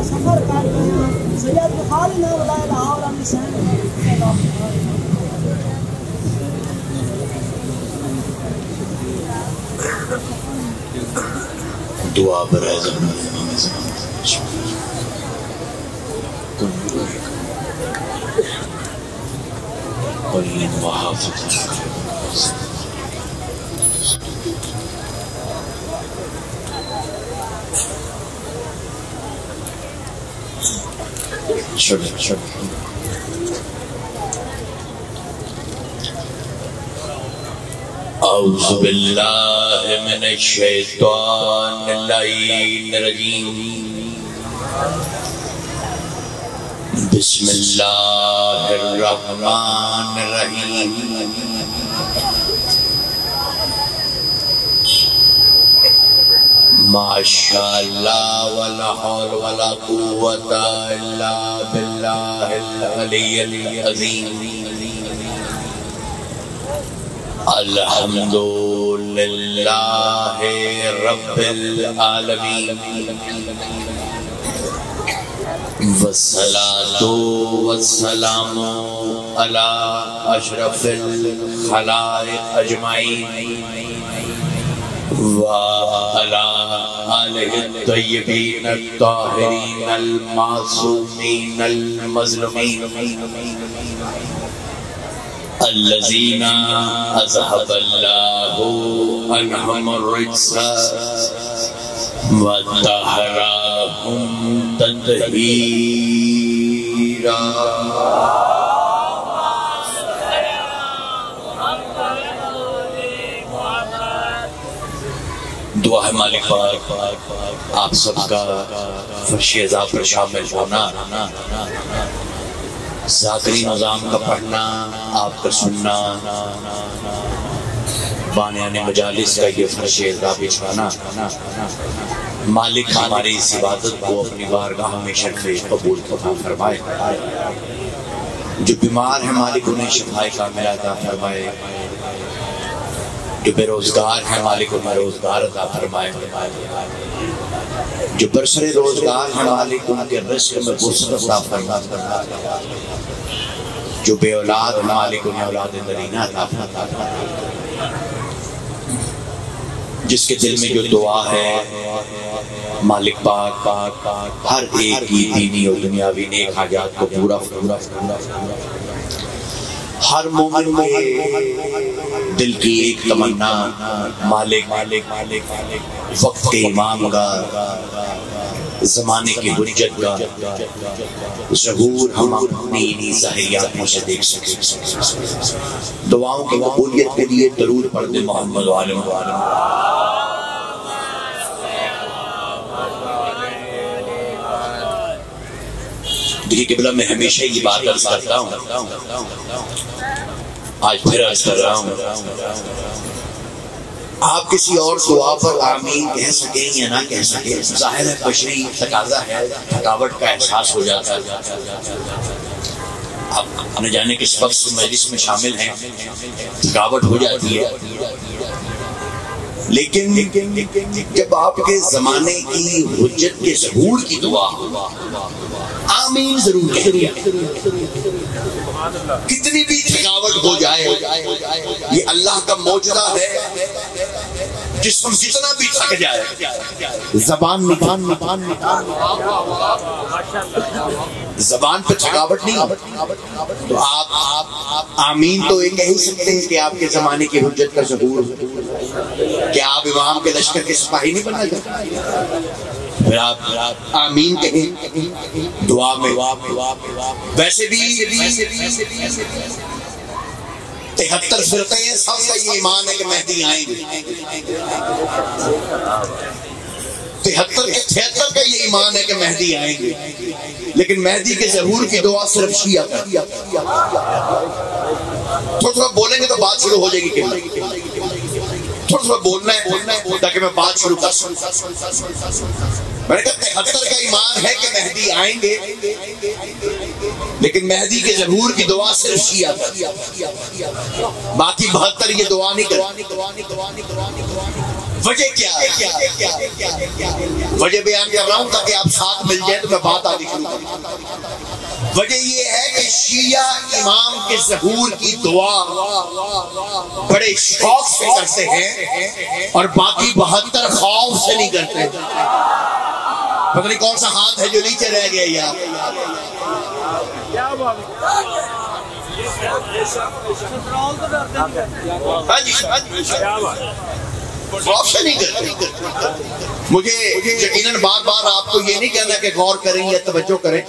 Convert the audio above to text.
سفر کر رہے ہیں سید بخاری نے بتایا لاہور ہم سے دعا برائے زمان قلین وحافظ اعوذ باللہ من الشیطان اللعین الرجیم بسم اللہ الرحمن الرحیم ماشاءاللہ ولا حول ولا قوت الا باللہ العلی العظیم الحمدللہ رب العالمین والصلاة والسلام علی اشرف الخلائق اجمعین وعلى آلہ الطیبین الطاہرین المعصومین المظلومین الذین اذهب اللہ عنہم الرجس وطہرہم تطہیرا دعا ہے مالک پاک آپ سب کا فرش عذاب پر شامل ہونا ذاکری نظام کا پڑھنا آپ کا سننا بانیان مجالس کا یہ فرش عذاب بچھانا مالک ہماری اس عبادت کو اپنی بارگاہ میں شرف قبول فرمائے جو بیمار ہیں مالک انہیں شفائے کاملہ عطا فرمائے جو بے روزگار ہیں مالک انہیں روزگار عطا فرمائے جو برسر روزگار ہیں مالک ان کے رزق میں وسعت عطا فرمائے جو بے اولاد ہیں مالک انہیں اولاد نرینہ عطا فرمائے جس کے دل میں جو دعا ہے مالک پاک ہر ایک کی دینی اور دنیاوی نیک حاجات کو پورا ہر مومن میں دل کی ایک تمنا مالک وقت کے امام کا زمانے کی حجت کا ظہور ہم اپنی انہی ظاہریات میں سے دیکھ سکیں دعاؤں کی قبولیت کے لیے درود پڑھ دے محمد وآلہ دیکھیں قبلہ میں ہمیشہ یہ بات عرض کرتا ہوں آج پھر عرض کر رہا ہوں آپ کسی اور دعا پر آمین کہہ سکیں یا نہ کہہ سکیں ظاہر ہے بشری تقاضا ہے تھکاوٹ کا احساس ہو جاتا ہے آپ نہ جانے کس وقت مجلس میں شامل ہیں تھکاوٹ ہو جاتی ہے لیکن جب آپ کے زمانے کی حجت کے ظہور کی دعا آمین ضرور کہیے کتنی بھی تھکاوٹ ہو جائے یہ اللہ کا معجزہ ہے جسم جتنا بھی تھک جائے زبان پہ تھکاوٹ نہیں تو آپ آمین تو یہ کہہ سکتے ہیں کہ آپ کے زمانے کی حجت کا ظہور کیا آپ امام کے لشکر کے سپاہی نہیں بننا چاہتے پھر آپ آمین کہیں دعا میں ویسے بھی 73 فرقے ہیں سب کا یہ ایمان ہے کہ مہدی آئیں گے 73 کا یہ ایمان ہے کہ مہدی آئیں گے لیکن مہدی کے ظہور کی دعا صرف شیعہ کا تھوڑا بولیں گے تو بات شروع ہو جائے گی تھوڑا بولنا ہے تاکہ میں بات شروع کر سکوں میں نے کہا 73 کا ایمان ہے کہ مہدی آئیں گے لیکن مہدی کے ظہور کی دعا صرف شیعہ کا باقی 72 یہ دعا نہیں کریں وجہ کیا ہے؟ وجہ بیان کر رہا ہوں تاکہ آپ ساتھ مل جائیں تو میں بات آگے شروع کروں. وجہ یہ ہے کہ شیعہ امام کے ظہور کی دعا بڑے شوق سے کرتے ہیں اور باقی 72 خوف سے نہیں کرتے. پتہ نہیں کون سا ہاتھ ہے جو نیچے رہ گیا یار. ہاں جی خوف سے نہیں کرتے. مجھے یقیناً بار بار آپ کو یہ نہیں کہنا کہ غور کریں یا توجہ کریں.